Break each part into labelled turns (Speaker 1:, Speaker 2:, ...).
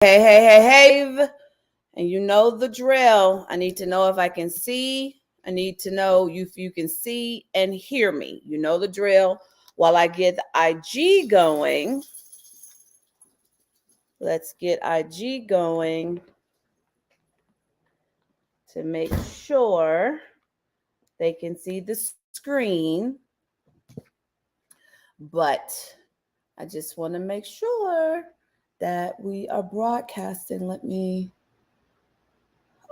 Speaker 1: Hey. And you know the drill. I need to know if I can see. I need to know if you can see and hear me. You know the drill. While I get the IG going, let's get IG going to make sure they can see the screen. But I just want to make sure that we are broadcasting. Let me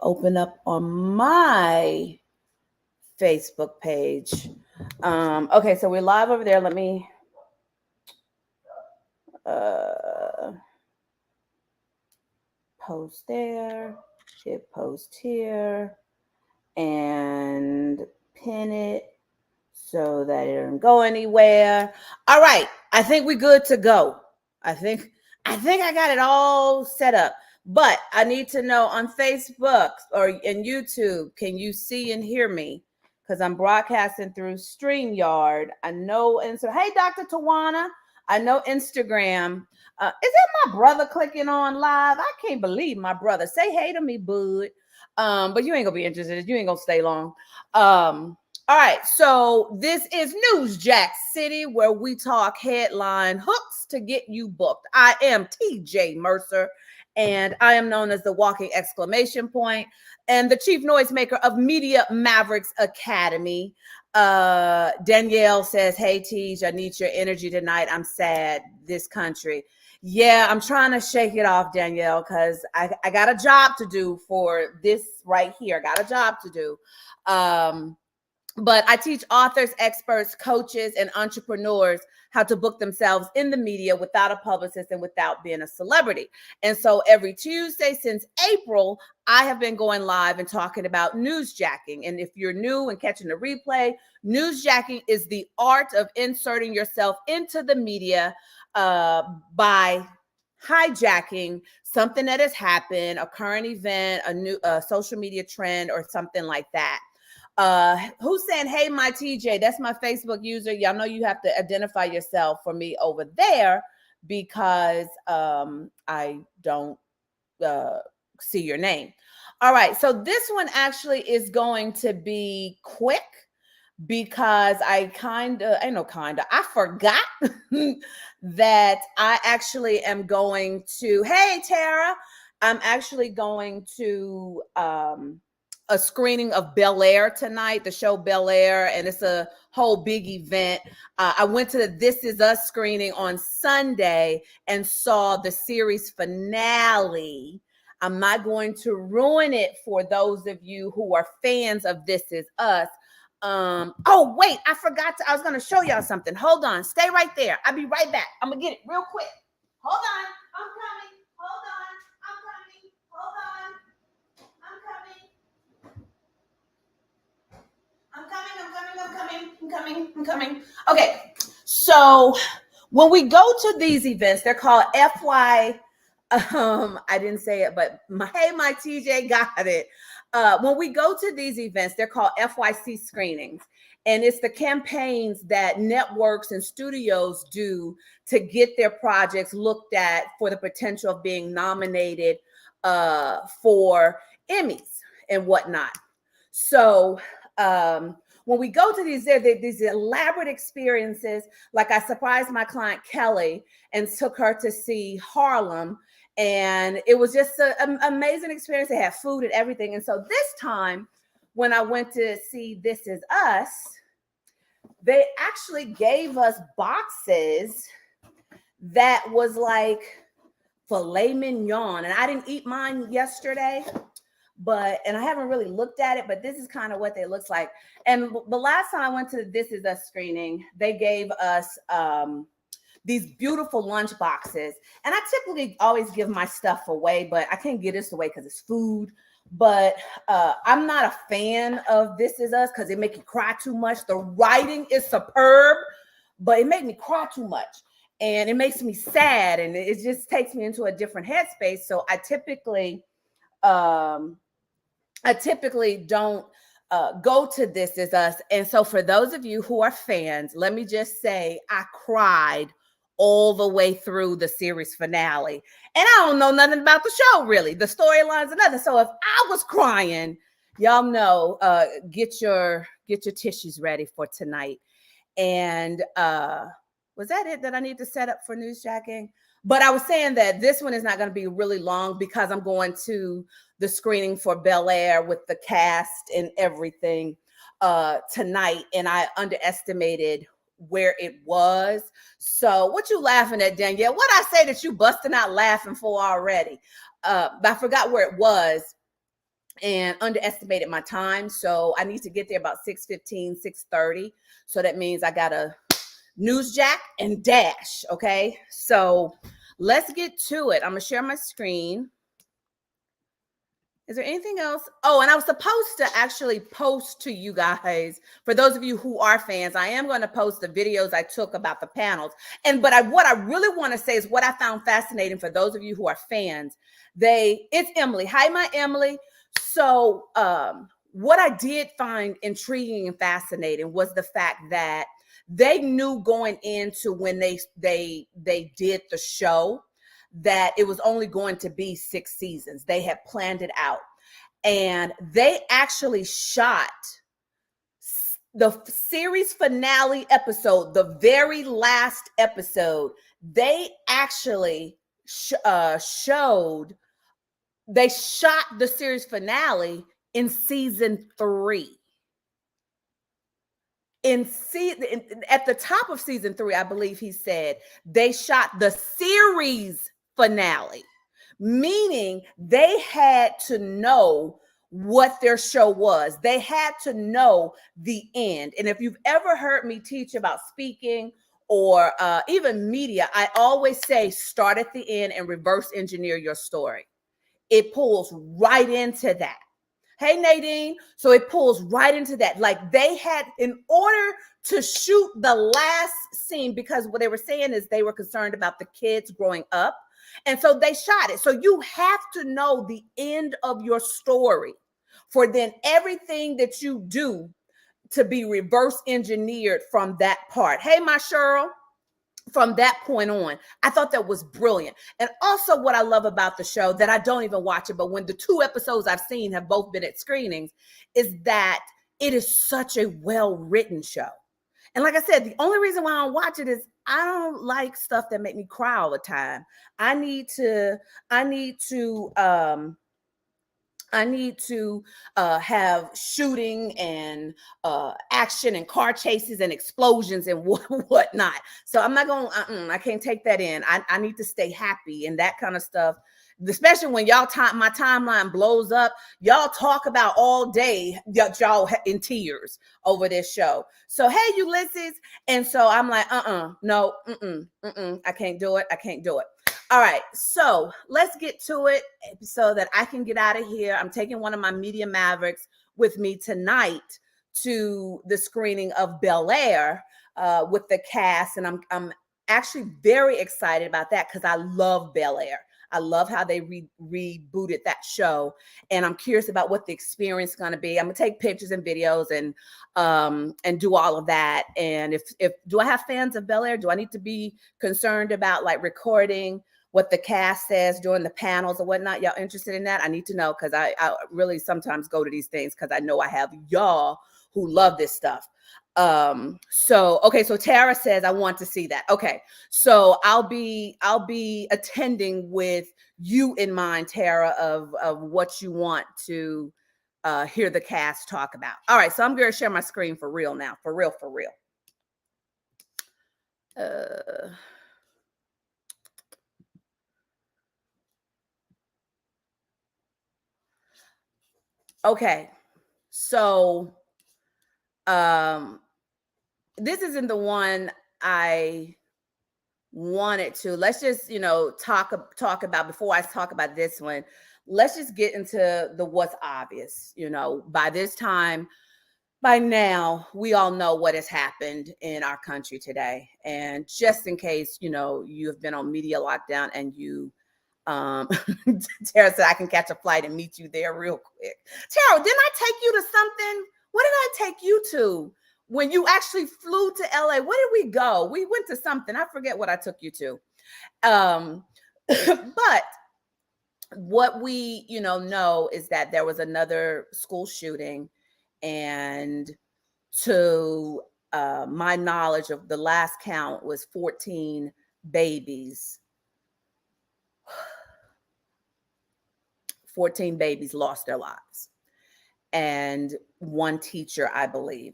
Speaker 1: open up on my Facebook page. Okay, so we're live over there. Let me post there, hit post here, and pin it so that it doesn't go anywhere. All right, I think we're good to go. I think I got it all set up. But I need to know on Facebook or in YouTube, can you see and hear me? Because I'm broadcasting through StreamYard. I know, and so hey, Dr. Tawana, I know Instagram. Is that my brother clicking on live? I can't believe my brother. Say hey to me, bud. But you ain't gonna be interested. You ain't gonna stay long. All right, so this is NEWSJACK City, where we talk headline hooks to get you booked. I am TJ Mercer, and I am known as the walking exclamation point and the chief noisemaker of Media Mavericks Academy. Danielle says, hey, Tej, I need your energy tonight. I'm sad. This country. Yeah, I'm trying to shake it off, Danielle, because I got a job to do for this right here. I got a job to do. But I teach authors, experts, coaches, and entrepreneurs how to book themselves in the media without a publicist and without being a celebrity. And so every Tuesday since April, I have been going live and talking about newsjacking. And if you're new and catching the replay, newsjacking is the art of inserting yourself into the media by hijacking something that has happened, a current event, a new social media trend, or something like that. Who's saying, hey, my TJ? That's my Facebook user. Y'all know you have to identify yourself for me over there because I don't see your name. All right, so this one actually is going to be quick because I forgot that I actually am going to, hey, Tara, I'm actually going to a screening of Bel Air tonight, the show Bel Air, and it's a whole big event. I went to the This Is Us screening on Sunday and saw the series finale. I'm not going to ruin it for those of you who are fans of This Is Us. Oh, wait, I forgot I was going to show y'all something. Hold on. Stay right there. I'll be right back. I'm going to get it real quick. Hold on. I'm coming. Hold on. I'm coming. Hold on. I'm coming. Okay, so when we go to these events, they're called FY. I didn't say it, but my TJ got it. When we go to these events, they're called FYC screenings. And it's the campaigns that networks and studios do to get their projects looked at for the potential of being nominated for Emmys and whatnot. So when we go to these elaborate experiences, like I surprised my client Kelly and took her to see Harlem. And it was just an amazing experience. They had food and everything. And so this time when I went to see This Is Us, they actually gave us boxes that was like filet mignon. And I didn't eat mine yesterday, and I haven't really looked at it, but this is kind of what they looks like. And the last time I went to the This Is Us screening, they gave us these beautiful lunch boxes. And I typically always give my stuff away, but I can't give this away because it's food. But I'm not a fan of This Is Us because it makes you cry too much. The writing is superb, but it made me cry too much. And it makes me sad, and it just takes me into a different headspace. So I typically don't go to This Is Us. And so for those of you who are fans, let me just say I cried all the way through the series finale. And I don't know nothing about the show, really, the storylines and nothing. So if I was crying, y'all know, get your tissues ready for tonight. And was that it that I need to set up for newsjacking? But I was saying that this one is not going to be really long because I'm going to the screening for Bel Air with the cast and everything tonight, and I underestimated where it was. So what you laughing at, Danielle? What I say that you busting out laughing for already? But I forgot where it was and underestimated my time. So I need to get there about 6:15, 6:30. So that means I got to newsjack and dash. Okay. So let's get to it. I'm going to share my screen. Is there anything else? Oh, and I was supposed to actually post to you guys, for those of you who are fans, I am going to post the videos I took about the panels. What I really want to say is what I found fascinating for those of you who are fans. It's Emily. Hi, my Emily. So what I did find intriguing and fascinating was the fact that they knew going into when they did the show that it was only going to be 6 seasons. They had planned it out. And they actually shot the series finale episode, the very last episode. They actually shot the series finale in season 3. At the top of season 3, I believe he said they shot the series finale, meaning they had to know what their show was. They had to know the end. And if you've ever heard me teach about speaking or even media, I always say start at the end and reverse engineer your story. It pulls right into that. Hey, Nadine. So it pulls right into that. Like they had, in order to shoot the last scene, because what they were saying is they were concerned about the kids growing up. And so they shot it. So you have to know the end of your story for then everything that you do to be reverse engineered from that part. Hey, my Cheryl. From that point on, I thought that was brilliant. And also what I love about the show that I don't even watch it, but when the 2 episodes I've seen have both been at screenings, is that it is such a well-written show. And like I said, the only reason why I don't watch it is I don't like stuff that make me cry all the time. I need to have shooting and action and car chases and explosions and whatnot. So I'm not going to, I can't take that in. I need to stay happy and that kind of stuff. Especially when my timeline blows up, y'all talk about all day, y'all in tears over this show. So, hey, Ulysses. And so I'm like, no, I can't do it. I can't do it. All right, so let's get to it so that I can get out of here. I'm taking one of my media mavericks with me tonight to the screening of Bel Air with the cast, and I'm actually very excited about that because I love Bel Air. I love how they rebooted that show, and I'm curious about what the experience is going to be. I'm gonna take pictures and videos and do all of that. And if do I have fans of Bel Air? Do I need to be concerned about like recording what the cast says during the panels or whatnot? Y'all interested in that? I need to know because I really sometimes go to these things because I know I have y'all who love this stuff. So Tara says I want to see that. Okay. So I'll be attending with you in mind, Tara, of what you want to hear the cast talk about. All right. So I'm going to share my screen for real now. For real. Okay. So this isn't the one I wanted to. Let's just, talk about, before I talk about this one, let's just get into the what's obvious. By now, we all know what has happened in our country today. And just in case, you have been on media lockdown and you Tara said I can catch a flight and meet you there real quick. Tara, didn't I take you to something? What did I take you to? when you actually flew to LA, where did we go? We went to something. I forget what I took you to. But what we, know is that there was another school shooting, and to my knowledge of the last count was 14 babies. 14 babies lost their lives, and one teacher, I believe.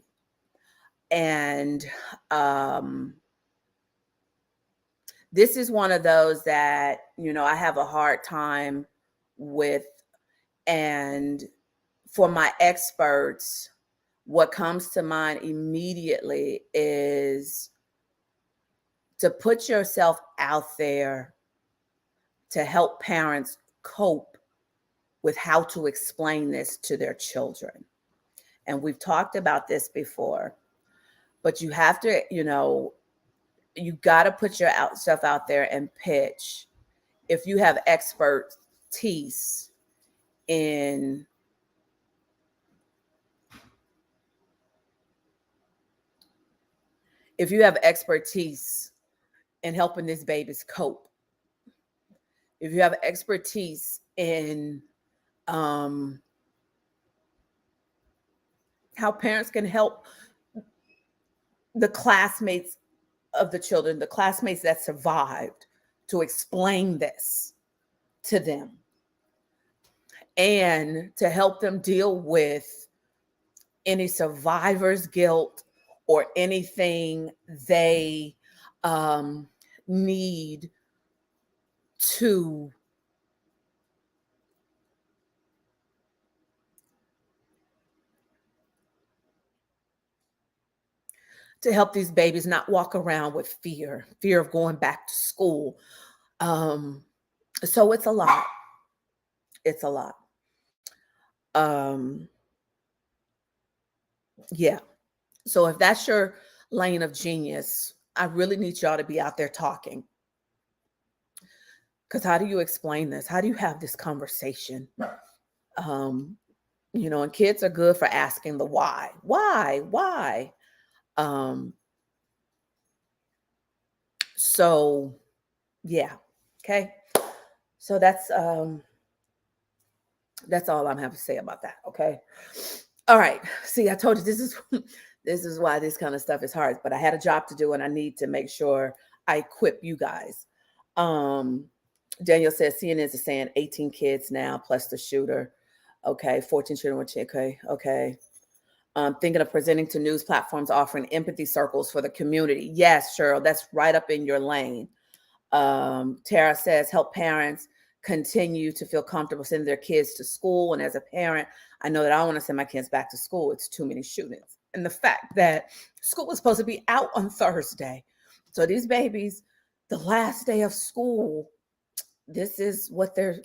Speaker 1: And this is one of those that, I have a hard time with. And for my experts, what comes to mind immediately is to put yourself out there to help parents cope with how to explain this to their children. And we've talked about this before, but you have to, you got to put your stuff out there and pitch. If you have expertise in helping these babies cope, if you have expertise in how parents can help the classmates of the children, the classmates that survived, to explain this to them and to help them deal with any survivor's guilt or anything they need to help these babies not walk around with fear of going back to school. So it's a lot. It's a lot. Yeah. So if that's your lane of genius, I really need y'all to be out there talking. Because how do you explain this? How do you have this conversation? And kids are good for asking the why. Why? So yeah. Okay. So that's all I'm having to say about that. Okay. All right. See, I told you this is why this kind of stuff is hard, but I had a job to do and I need to make sure I equip you guys. Daniel says CNN is saying 18 kids now plus the shooter. Okay. 14 children. Okay. Thinking of presenting to news platforms offering empathy circles for the community. Yes, Cheryl, that's right up in your lane. Tara says help parents continue to feel comfortable sending their kids to school. And as a parent, I know that I want to send my kids back to school. It's too many shootings. And the fact that school was supposed to be out on Thursday. So these babies, the last day of school, this is what they're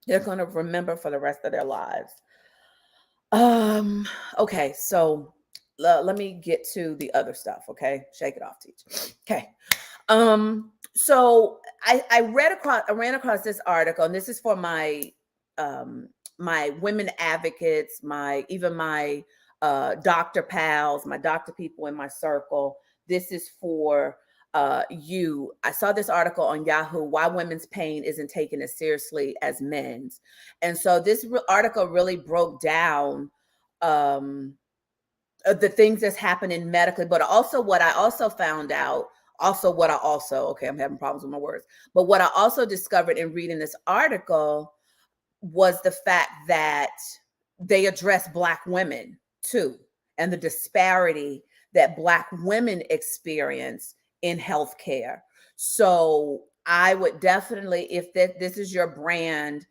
Speaker 1: going to remember for the rest of their lives. Okay, so let me get to the other stuff. Okay, shake it off, teach. Okay. So I ran across this article, and this is for my my women advocates, my doctor pals, my doctor people in my circle. This is for you. I saw this article on Yahoo, why women's pain isn't taken as seriously as men's. And so this article really broke down the things that's happening medically, but also what I also found out, okay, I'm having problems with my words, but what I also discovered in reading this article was the fact that they address Black women too, and the disparity that Black women experience in healthcare. So I would definitely, if this is your brand,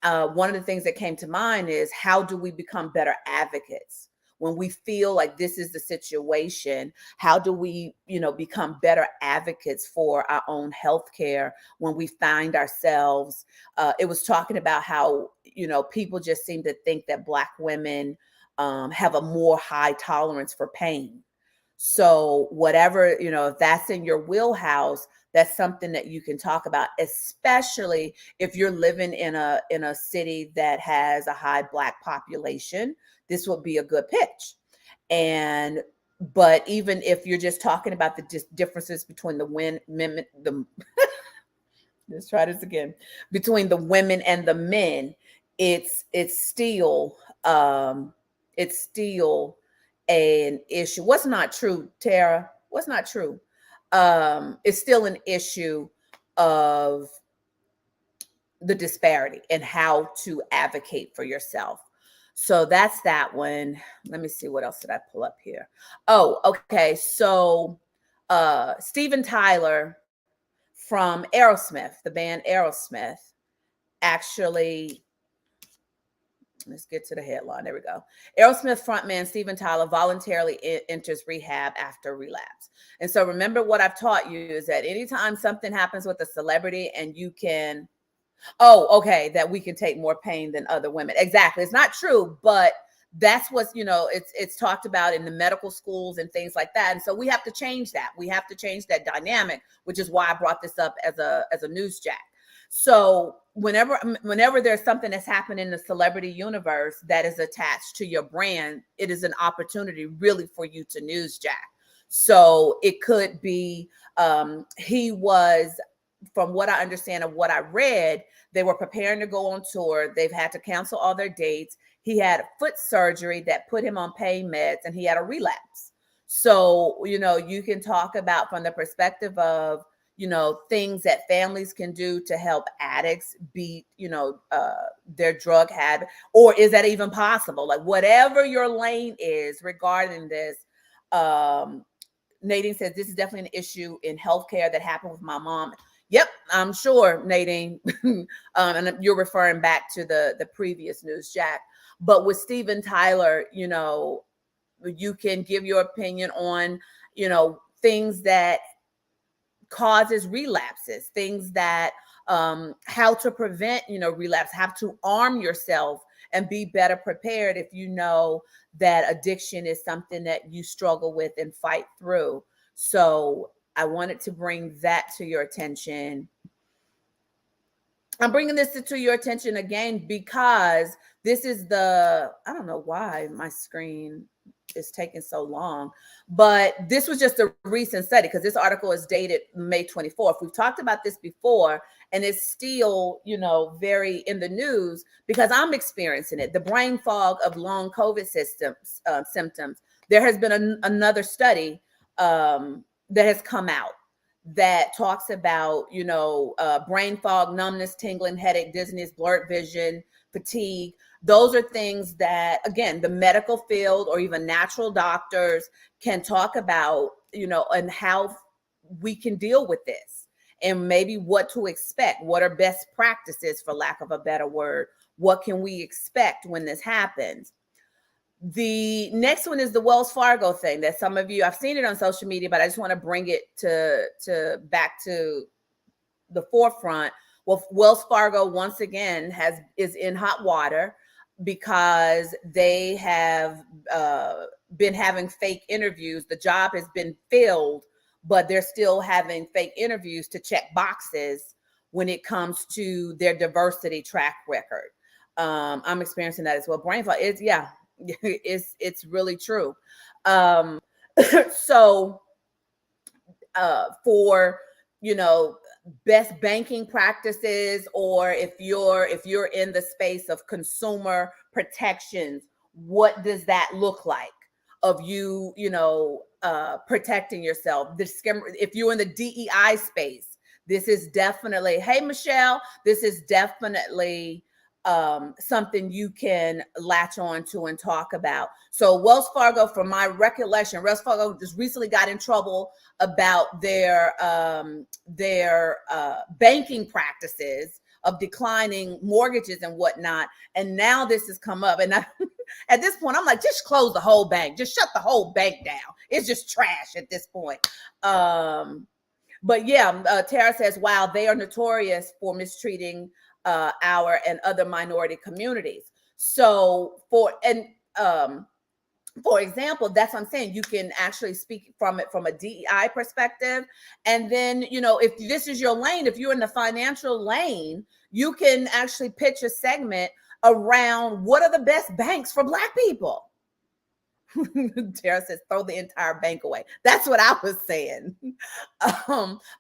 Speaker 1: one of the things that came to mind is how do we become better advocates when we feel like this is the situation? How do we, become better advocates for our own healthcare when we find ourselves? It was talking about how, people just seem to think that Black women have a more high tolerance for pain. So whatever, if that's in your wheelhouse, that's something that you can talk about, especially if you're living in a city that has a high Black population. This would be a good pitch. And but even if you're just talking about the differences between the women, let's try this again, between the women and the men, it's still it's still an issue. What's not true, Tara? What's not true? It's still an issue of the disparity and how to advocate for yourself. So that's that one. Let me see, what else did I pull up here? Oh, okay. So Steven Tyler from Aerosmith, the band Aerosmith, actually, let's get to the headline. There we go. Aerosmith frontman Steven Tyler voluntarily enters rehab after relapse. And so remember, what I've taught you is that anytime something happens with a celebrity and you can, oh, okay, that we can take more pain than other women. Exactly. It's not true, but that's what's, it's talked about in the medical schools and things like that. And so we have to change that. We have to change that dynamic, which is why I brought this up as a news jack. So whenever there's something that's happened in the celebrity universe that is attached to your brand, it is an opportunity really for you to newsjack. So it could be he was, from what I understand of what I read, they were preparing to go on tour. They've had to cancel all their dates. He had foot surgery that put him on pain meds, and he had a relapse. So, you can talk about from the perspective of, things that families can do to help addicts beat, their drug habit, or is that even possible? Like, whatever your lane is regarding this, Nadine says, this is definitely an issue in healthcare that happened with my mom. Yep, I'm sure, Nadine. And you're referring back to the previous news, Jack. But with Steven Tyler, you can give your opinion on, things that causes relapses, things that how to prevent, relapse, how to arm yourself and be better prepared if you know that addiction is something that you struggle with and fight through. So I wanted to bring that to your attention. I'm bringing this to your attention again because this is I don't know why my screen is taking so long, but this was just a recent study because this article is dated May 24th. We've talked about this before, and it's still, very in the news because I'm experiencing it. The brain fog of long COVID symptoms. There has been another study that has come out that talks about, brain fog, numbness, tingling, headache, dizziness, blurred vision, fatigue. Those are things that, again, the medical field or even natural doctors can talk about, and how we can deal with this and maybe what to expect. What are best practices, for lack of a better word? What can we expect when this happens? The next one is the Wells Fargo thing that some of you, I've seen it on social media, but I just want to bring it to back to the forefront. Well, Wells Fargo once again is in hot water because they have been having fake interviews. The job has been filled, but they're still having fake interviews to check boxes when it comes to their diversity track record. I'm experiencing that as well. Brain fog is, yeah. It's really true. So for best banking practices, or if you're in the space of consumer protections, what does that look like of you protecting yourself? If you're in the DEI space, this is definitely, hey Michelle, this is definitely something you can latch on to and talk about. So Wells Fargo, from my recollection, Wells Fargo just recently got in trouble about their banking practices of declining mortgages and whatnot. And now this has come up. And at this point, I'm like, just close the whole bank. Just shut the whole bank down. It's just trash at this point. But yeah, Tara says, wow, they are notorious for mistreating our and other minority communities. So for example, that's what I'm saying. You can actually speak from it from a DEI perspective. And then, if this is your lane, if you're in the financial lane, you can actually pitch a segment around what are the best banks for Black people. Tara says, throw the entire bank away. That's what I was saying.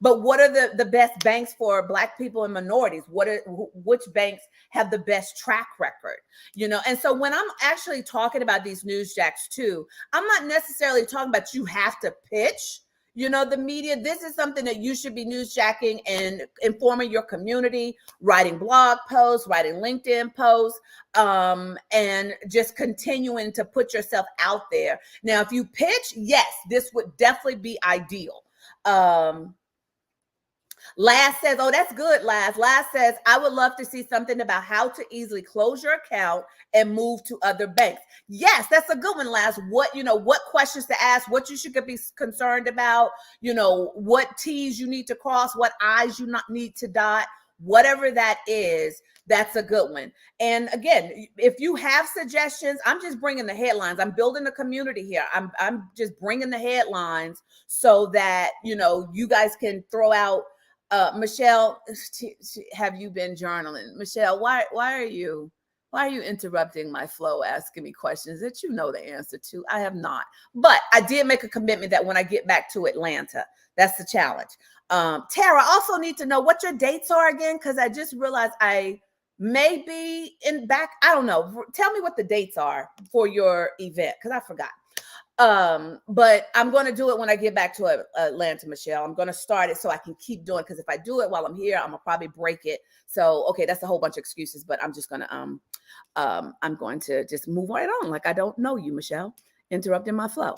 Speaker 1: But what are the best banks for Black people and minorities? Which banks have the best track record? And so when I'm actually talking about these newsjacks too, I'm not necessarily talking about you have to pitch the media. This is something that you should be newsjacking and informing your community, writing blog posts, writing LinkedIn posts, and just continuing to put yourself out there. Now, if you pitch, yes, this would definitely be ideal. Laz says, oh, that's good, Laz. Laz says, I would love to see something about how to easily close your account and move to other banks. Yes, that's a good one, Laz. What questions to ask, what you should be concerned about, what T's you need to cross, what I's you not need to dot, whatever that is. That's a good one. And again, if you have suggestions, I'm just bringing the headlines. I'm building a community here. I'm just bringing the headlines so that, you guys can throw out. Michelle, have you been journaling? Michelle, why are you interrupting my flow, asking me questions that you know the answer to? I have not, but I did make a commitment that when I get back to Atlanta, that's the challenge. Tara, I also need to know what your dates are again, because I just realized I may be back. I don't know. Tell me what the dates are for your event, because I forgot. But I'm going to do it when I get back to Atlanta, Michelle. I'm going to start it so I can keep doing, because if I do it while I'm here, I'm gonna probably break it. So, okay, that's a whole bunch of excuses, but I'm just going to, I'm going to just move right on. Like I don't know you, Michelle, interrupting my flow.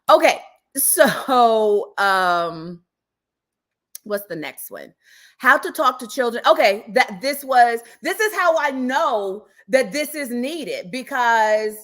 Speaker 1: Okay. So, what's the next one? How to talk to children. Okay. This is how I know that this is needed, because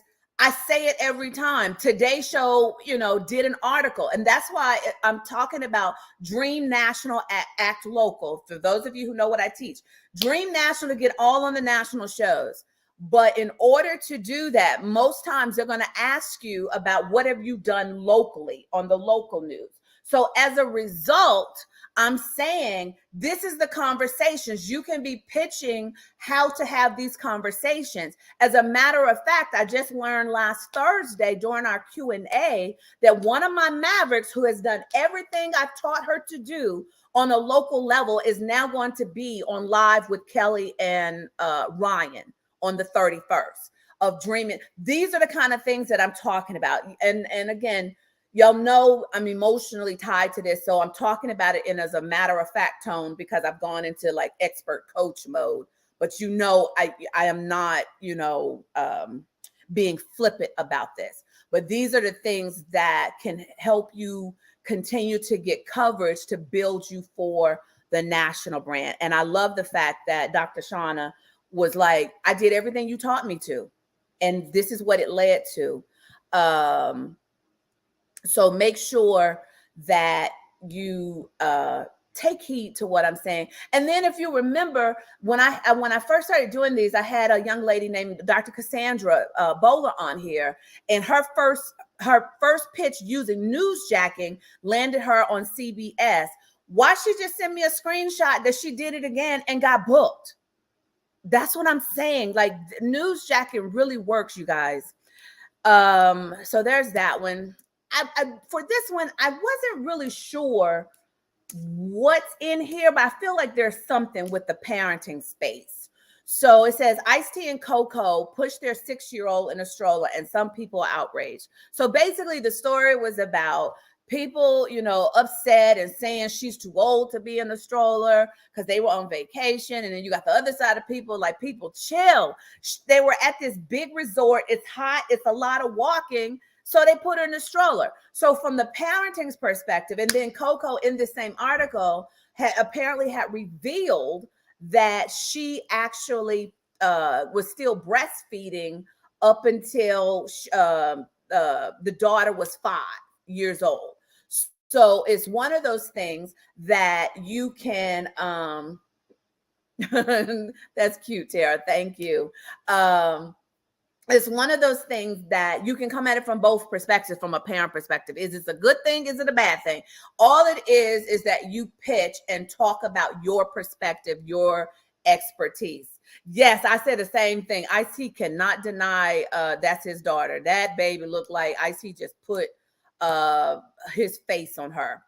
Speaker 1: I say it every time. Today Show, did an article, and that's why I'm talking about Dream National, Act Local. For those of you who know what I teach, Dream National to get all on the national shows. But in order to do that, most times they're going to ask you about what have you done locally on the local news. So as a result, I'm saying this is the conversations. You can be pitching how to have these conversations. As a matter of fact, I just learned last Thursday during our Q&A that one of my Mavericks, who has done everything I've taught her to do on a local level, is now going to be on live with Kelly and Ryan on the 31st of Dreaming. These are the kind of things that I'm talking about. And again, y'all know I'm emotionally tied to this, so I'm talking about it in as a matter of fact tone, because I've gone into like expert coach mode. But I am not, being flippant about this. But these are the things that can help you continue to get coverage to build you for the national brand. And I love the fact that Dr. Shauna was like, I did everything you taught me to, and this is what it led to. So make sure that you take heed to what I'm saying. And then if you remember, when I first started doing these, I had a young lady named Dr. Cassandra Bowler on here, and her first pitch using newsjacking landed her on CBS. Why she just sent me a screenshot that she did it again and got booked? That's what I'm saying. Like, newsjacking really works, you guys. So there's that one. For this one, I wasn't really sure what's in here, but I feel like there's something with the parenting space. So it says Ice-T and Coco pushed their 6-year-old in a stroller, and some people are outraged. So basically the story was about people, upset and saying she's too old to be in the stroller because they were on vacation. And then you got the other side of people, like, people chill. They were at this big resort. It's hot. It's a lot of walking. So they put her in the stroller. So from the parenting's perspective, and then Coco in the same article apparently had revealed that she actually was still breastfeeding up until the daughter was 5 years old. So it's one of those things that you can, that's cute, Tara. Thank you. It's one of those things that you can come at it from both perspectives. From a parent perspective, is this a good thing? Is it a bad thing? All it is that you pitch and talk about your perspective, your expertise. Yes, I said the same thing. Ice-T cannot deny that's his daughter. That baby looked like Ice-T just put uh his face on her.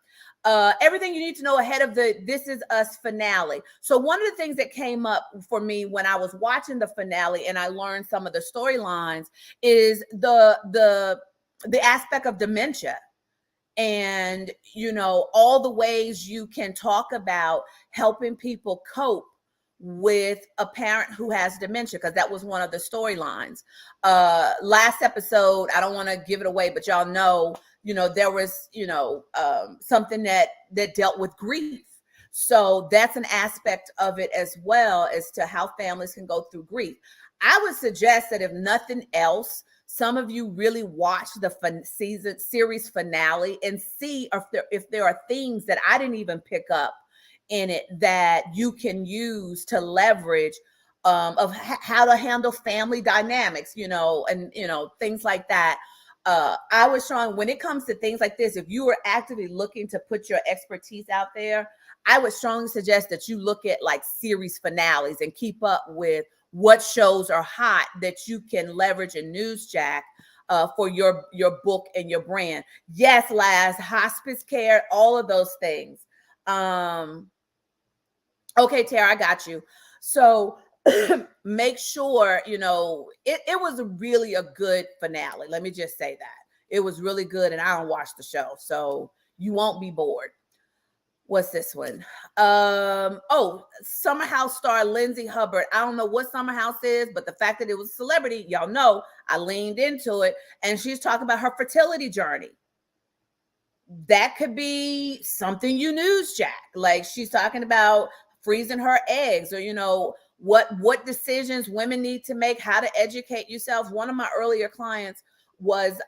Speaker 1: Everything you need to know ahead of the This Is Us finale. So one of the things that came up for me when I was watching the finale and I learned some of the storylines is the aspect of dementia, and all the ways you can talk about helping people cope with a parent who has dementia, because that was one of the storylines. Last episode, I don't want to give it away, but y'all know, there was something that dealt with grief. So that's an aspect of it as well, as to how families can go through grief. I would suggest that if nothing else, some of you really watch the series finale and see if there are things that I didn't even pick up in it that you can use to leverage of how to handle family dynamics, and things like that. I was showing, when it comes to things like this, if you are actively looking to put your expertise out there, I would strongly suggest that you look at like series finales and keep up with what shows are hot that you can leverage in NEWSJACK for your book and your brand. Yes, Laz, hospice care, all of those things. Okay, Tara, I got you. So make sure, it was really a good finale. Let me just say that. It was really good, and I don't watch the show, so you won't be bored. What's this one? Summer House star Lindsay Hubbard. I don't know what Summer House is, but the fact that it was a celebrity, y'all know, I leaned into it, and she's talking about her fertility journey. That could be something you NEWSJACK. Like, she's talking about freezing her eggs, or what decisions women need to make, how to educate yourselves. One of my earlier clients was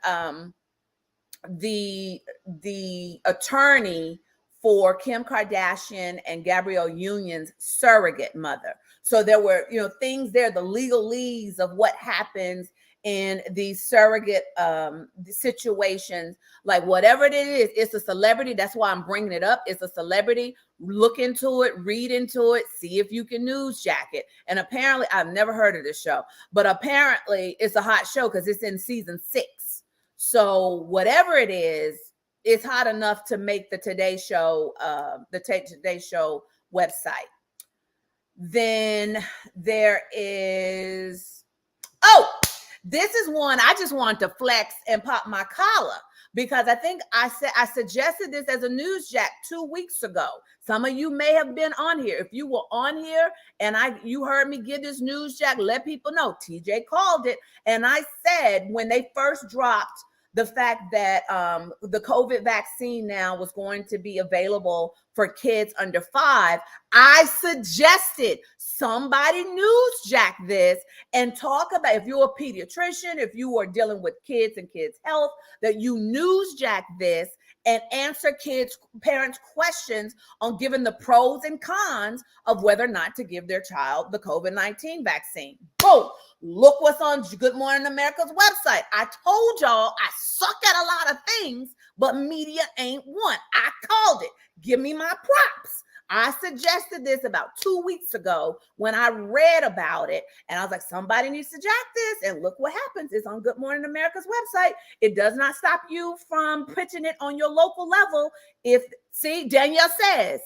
Speaker 1: the attorney for Kim Kardashian and Gabrielle Union's surrogate mother. So there were, things there, the legalese of what happens in these surrogate situations. Like, whatever it is, it's a celebrity. That's why I'm bringing it up. It's a celebrity. Look into it, read into it, see if you can NEWSJACK it. And apparently, I've never heard of this show, but apparently it's a hot show because it's in season 6. So whatever it is, it's hot enough to make the Today Show website. Then there is, this is one I just wanted to flex and pop my collar, because I think I suggested this as a NEWSJACK 2 weeks ago. Some of you may have been on here. If you were on here and you heard me give this NEWSJACK, let people know. TJ called it, and I said when they first dropped the fact that the COVID vaccine now was going to be available for kids under 5, I suggested somebody NEWSJACK this and talk about, if you're a pediatrician, if you are dealing with kids and kids' health, that you NEWSJACK this and answer parents' questions on giving the pros and cons of whether or not to give their child the COVID-19 vaccine. Boom. Look what's on Good Morning America's website. I told y'all I suck at a lot of things, but media ain't one. I called it. Give me my props. I suggested this about 2 weeks ago when I read about it, and I was like, somebody needs to jack this, and look what happens. It's on Good Morning America's website. It does not stop you from pitching it on your local level. Danielle said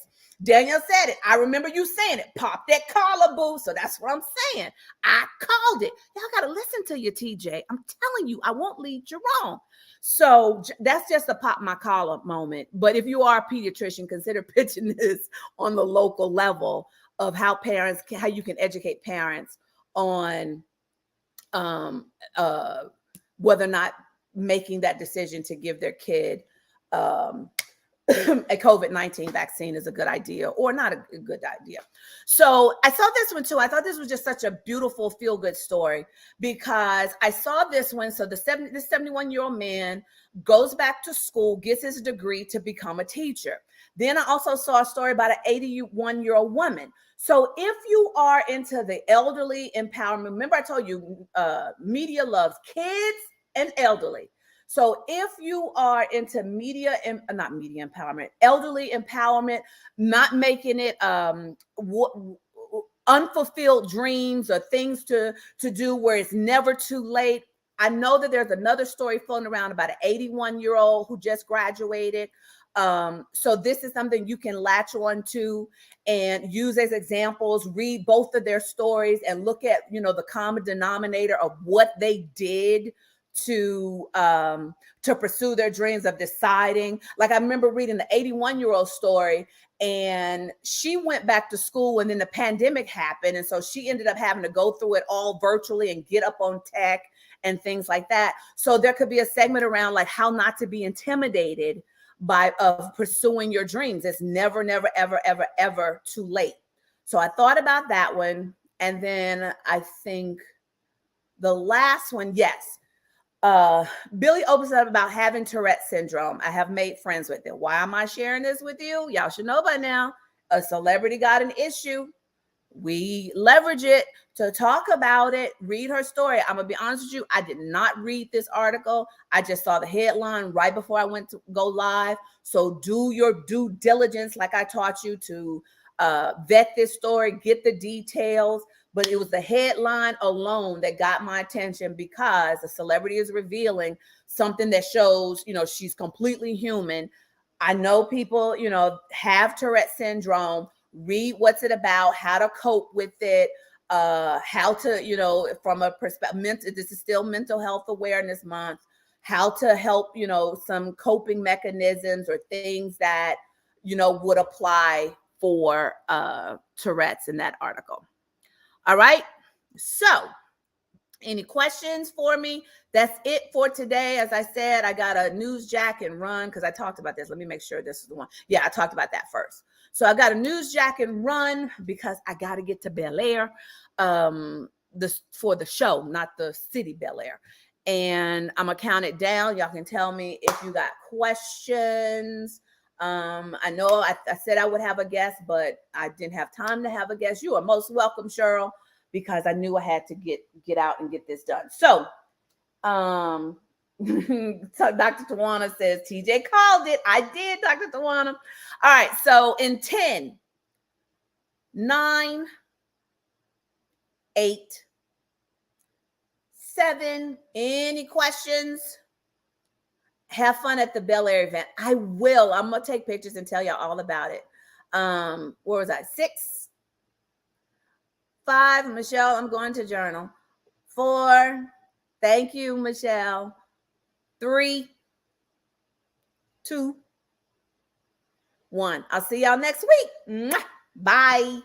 Speaker 1: it. I remember you saying it. Pop that collar, boo. So that's what I'm saying. I called it. Y'all got to listen to you, TJ. I'm telling you, I won't lead you wrong. So that's just a pop my collar moment. But if you are a pediatrician, consider pitching this on the local level of how you can educate parents on whether or not making that decision to give their kid a COVID-19 vaccine is a good idea or not a good idea. So I saw this one too. I thought this was just such a beautiful feel-good story, because I saw this one. So this 71-year-old man goes back to school, gets his degree to become a teacher. Then I also saw a story about an 81-year-old woman. So if you are into the elderly empowerment, remember I told you media loves kids and elderly. So if you are into elderly empowerment, not making it unfulfilled dreams or things to do where it's never too late. I know that there's another story floating around about an 81-year-old who just graduated. So this is something you can latch on to and use as examples. Read both of their stories and look at, the common denominator of what they did to pursue their dreams, of deciding. Like, I remember reading the 81-year-old story, and she went back to school, and then the pandemic happened, and so she ended up having to go through it all virtually and get up on tech and things like that. So there could be a segment around like how not to be intimidated of pursuing your dreams. It's never, never, ever, ever, ever too late. So I thought about that one. And then I think the last one, yes. Billy opens up about having Tourette's syndrome. I have made friends with it. Why am I sharing this with you? Y'all should know by now. A celebrity got an issue. We leverage it to talk about it. Read her story. I'm gonna be honest with you, I did not read this article. I just saw the headline right before I went to go live. So do your due diligence, like I taught you, to vet this story, get the details. But it was the headline alone that got my attention, because the celebrity is revealing something that shows, she's completely human. I know people, have Tourette syndrome. Read what's it about, how to cope with it, how to, from a perspective, this is still Mental Health Awareness Month, how to help, some coping mechanisms or things that, would apply for Tourette's in that article. All right. So any questions for me? That's it for today. As I said, I got a NEWSJACK and run, because I talked about this. Let me make sure this is the one. Yeah, I talked about that first. So I got a NEWSJACK and run because I got to get to Bel Air for the show, not the city Bel Air. And I'm going to count it down. Y'all can tell me if you got questions. I know I said I would have a guest, but I didn't have time to have a guest. You are most welcome, Cheryl, because I knew I had to get out and get this done. So, so Dr. Tawana says, TJ called it. I did, Dr. Tawana. All right. So in 10, 9, 8, 7, any questions? Have fun at the Bel Air event. I will. I'm going to take pictures and tell y'all all about it. Where was I? 6, 5, Michelle, I'm going to journal. 4, thank you, Michelle. 3, 2, 1. I'll see y'all next week. Bye.